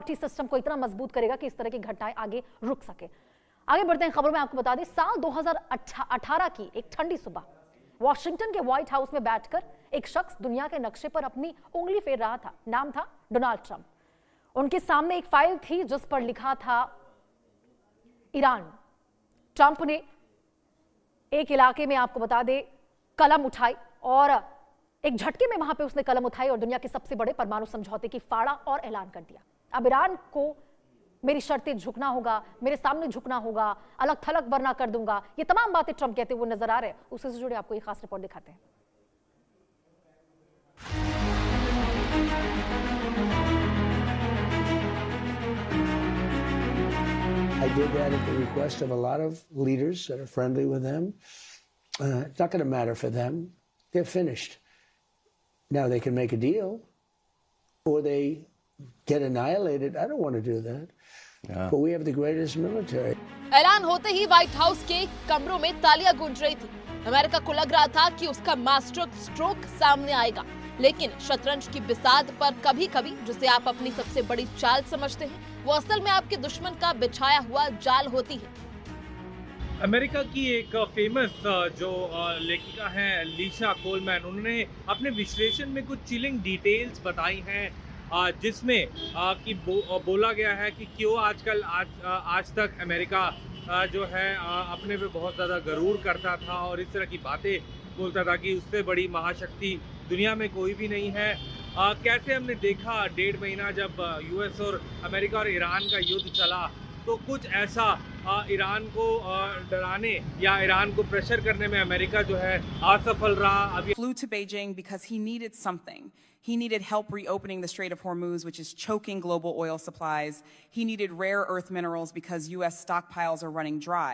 Security system को इतना मजबूत करेगा कि इस तरह की घटनाएं आगे रुक सके। आगे बढ़ते हैं खबरों में। आपको बता दें, साल 2018 की एक ठंडी सुबह वॉशिंगटन के व्हाइट हाउस में बैठकर एक शख्स दुनिया के नक्शे पर अपनी उंगली फेर रहा था। नाम था डोनाल्ड ट्रंप। उनके सामने एक फाइल थी जिस पर लिखा था ईरान। ट्रंप ने एक इलाके में, आपको बता दें, कलम उठाई और एक झटके में वहां पे उसने कलम उठाई और दुनिया के सबसे बड़े परमाणु समझौते की फाड़ा और ऐलान कर दिया। अब ईरान को मेरी शर्तें झुकना होगा, मेरे सामने झुकना होगा, अलग थलग वरना कर दूंगा, ये तमाम बातें ट्रंप कहते हुए नजर आ रहे हैं। उससे जुड़े आपको एक खास रिपोर्ट दिखाते हैं। I did that at the request of a lot of leaders that are friendly with them. It's not going to matter for them. They're finished. Now they can make a deal or they get annihilated. I don't want to do that. Yeah. But we have the greatest military. ऐलान होते ही white house के कमरों में तालियां गूंज रही थी। America को लग रहा था कि उसका मास्टर स्ट्रोक सामने आएगा, लेकिन शतरंज की बिसात पर कभी-कभी, जिसे आप अपनी सबसे बड़ी चाल समझते हैं, वो असल में आपके दुश्मन का बिछाया हुआ जाल होती है। अमेरिका की एक फेमस जो लेखिका हैं लीशा कोलमैन, उन्होंने अपने विश्लेषण में कुछ चिलिंग डिटेल्स बताई हैं, जिसमें कि बोला गया है कि क्यों आजकल आज तक अमेरिका जो है अपने पे बहुत ज़्यादा गरूर करता था और इस तरह की बातें बोलता था कि उससे बड़ी महाशक्ति दुनिया में कोई भी नहीं है। कैसे हमने देखा 1.5 महीना जब यूएस और अमेरिका और ईरान का युद्ध चला, तो कुछ ऐसा ईरान को डराने या ईरान को प्रेशर करने में अमेरिका जो है असफल रहा। अभी flew to Beijing because he needed something. He needed help reopening the Strait of Hormuz, which is choking global oil supplies. He needed rare earth minerals because U.S. stockpiles are running dry.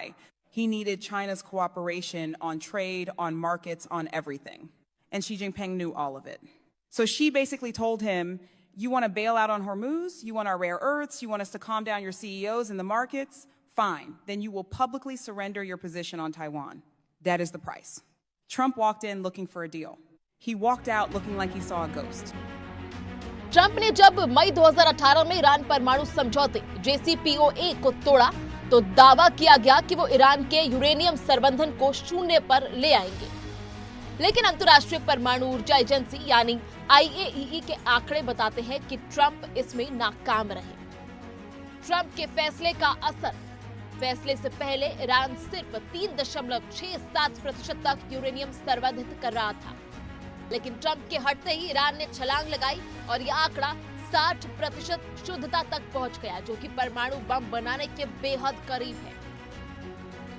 He needed China's cooperation on trade, on markets, on everything. And Xi Jinping knew all of it. So she basically told him, you want to bail out on Hormuz? You want our rare earths? You want us to calm down your CEOs in the markets? Fine. Then you will publicly surrender your position on Taiwan. That is the price. Trump walked in looking for a deal. He walked out looking like he saw a ghost. Trump ने जब मई 2018 में Iran परमाणु समझौते JCPOA को तोड़ा, तो दावा किया गया कि वो ईरान के यूरेनियम संवर्धन को शून्य पर ले आएंगे। लेकिन अंतर्राष्ट्रीय परमाणु ऊर्जा एजेंसी यानी IAEA के आंकड़े बताते हैं कि ट्रंप इसमें नाकाम रहे। ट्रंप के फैसले का असर, फैसले से पहले ईरान सिर्फ 3.67% तक यूरेनियम संवर्धित कर रहा था, लेकिन ट्रंप के हटते ही ईरान ने छलांग लगाई और यह आंकड़ा 60% शुद्धता तक पहुंच गया, जो कि परमाणु बम बनाने के बेहद करीब है।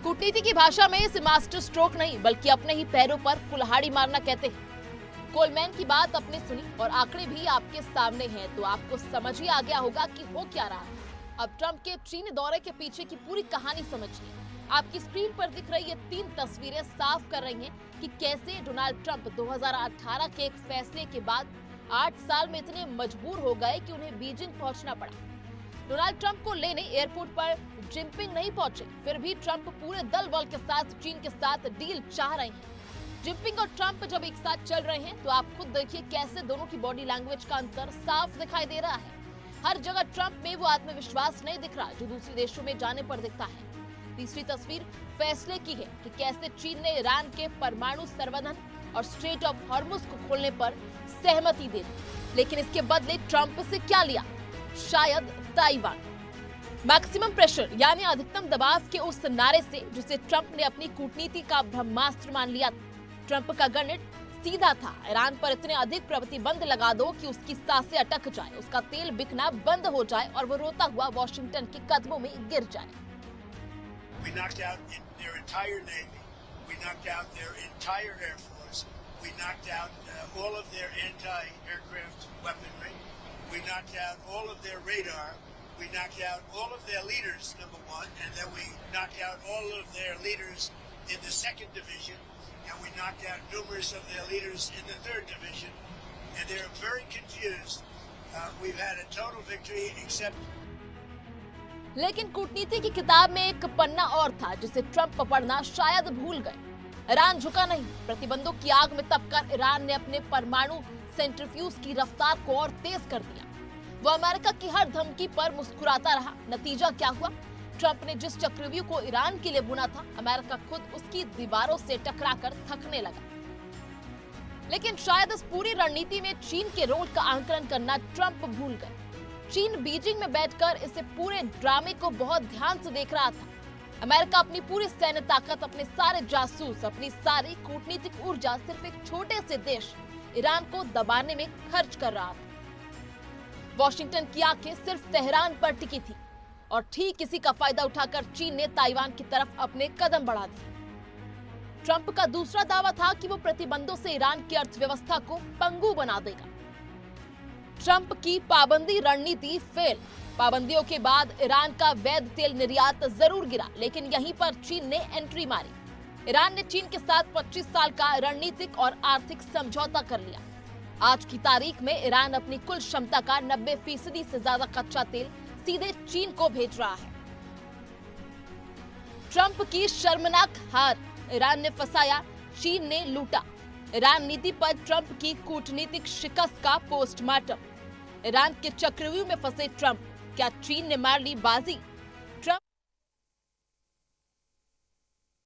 कूटनीति की भाषा में इसे मास्टर स्ट्रोक नहीं, बल्कि अपने ही पैरों पर कुल्हाड़ी मारना कहते हैं। कोलमैन की बात आपने सुनी और आंकड़े भी आपके सामने हैं, तो आपको समझ ही आ गया होगा कि हो क्या रहा है। अब ट्रंप के चीन दौरे के पीछे की पूरी कहानी समझिए। आपकी स्क्रीन पर दिख रही ये 3 तस्वीरें साफ कर रही हैं कि कैसे डोनाल्ड ट्रंप 2018 के एक फैसले के बाद 8 साल में इतने मजबूर हो गए कि उन्हें बीजिंग पहुंचना पड़ा। डोनाल्ड ट्रंप को लेने एयरपोर्ट पर जिनपिंग नहीं पहुंचे, फिर भी ट्रंप पूरे दल बल के साथ चीन के साथ डील चाह रहे हैं। जिनपिंग और ट्रंप जब एक साथ चल रहे हैं, तो आप खुद देखिए कैसे दोनों की बॉडी लैंग्वेज का अंतर साफ दिखाई दे रहा है। हर जगह ट्रंप में वो आत्मविश्वास नहीं दिख रहा जो दूसरे देशों में जाने पर दिखता है। तीसरी तस्वीर फैसले की है कि कैसे चीन ने ईरान के परमाणु संवर्धन और स्ट्रेट ऑफ हॉर्मुज को खोलने पर सहमति दे दी, लेकिन इसके बदले ट्रंप से क्या लिया? शायद ताइवान। मैक्सिमम प्रेशर यानी अधिकतम दबाव के उस नारे से जिसे ट्रंप ने अपनी कूटनीति का ब्रह्मास्त्र मान लिया। ट्रंप का गणित सीधा था, ईरान पर इतने अधिक प्रतिबंध लगा दो कि उसकी सांसें अटक जाए, उसका तेल बिकना बंद हो जाए और वो रोता हुआ वॉशिंगटन के कदमों में गिर जाए। We knocked out their entire Navy. We knocked out their entire Air Force. We knocked out all of their anti-aircraft weaponry. We knocked out all of their radar. We knocked out all of their leaders, number one, and then we knocked out all of their leaders in the 2nd Division, and we knocked out numerous of their leaders in the 3rd Division, and they're very confused. We've had a total victory except... लेकिन कूटनीति की किताब में एक पन्ना और था जिसे Trump पढ़ना शायद भूल गए। ईरान झुका नहीं। प्रतिबंधों की आग में तपकर ईरान ने अपने परमाणु सेंट्रीफ्यूज की रफ्तार को और तेज कर दिया। वो अमेरिका की हर धमकी पर मुस्कुराता रहा। नतीजा क्या हुआ? ट्रंप ने जिस चक्रव्यूह को ईरान के लिए बुना था, अमेरिका खुद उसकी दीवारों से टकराकर थकने लगा। लेकिन शायद इस पूरी रणनीति में चीन के रोल का आंकलन करना ट्रंप भूल गए। चीन बीजिंग में बैठकर इस पूरे ड्रामे को बहुत ध्यान से देख रहा था। अमेरिका अपनी पूरी सैन्य ताकत, अपने सारे जासूस, अपनी सारी कूटनीतिक ऊर्जा सिर्फ एक छोटे से देश ईरान को दबाने में खर्च कर रहा था। वॉशिंगटन की आंखें सिर्फ तेहरान पर टिकी थी और ठीक इसी का फायदा उठाकर चीन ने ताइवान की तरफ अपने कदम बढ़ा दिए। ट्रंप का दूसरा दावा था कि वो प्रतिबंधों से ईरान की अर्थव्यवस्था को पंगु बना देगा। ट्रंप की पाबंदी रणनीति फेल। पाबंदियों के बाद ईरान का वैध तेल निर्यात जरूर गिरा, लेकिन यहीं पर चीन ने एंट्री मारी। ईरान ने चीन के साथ 25 साल का रणनीतिक और आर्थिक समझौता कर लिया। आज की तारीख में ईरान अपनी कुल क्षमता का 90% से ज्यादा कच्चा तेल सीधे चीन को भेज रहा है। ट्रंप की शर्मनाक हार। ईरान ने फंसाया, चीन ने लूटा। ईरान नीति पर ट्रंप की कूटनीतिक शिकस्त का पोस्टमार्टम। ईरान के चक्रव्यूह में फंसे ट्रंप, क्या चीन ने मार ली बाजी?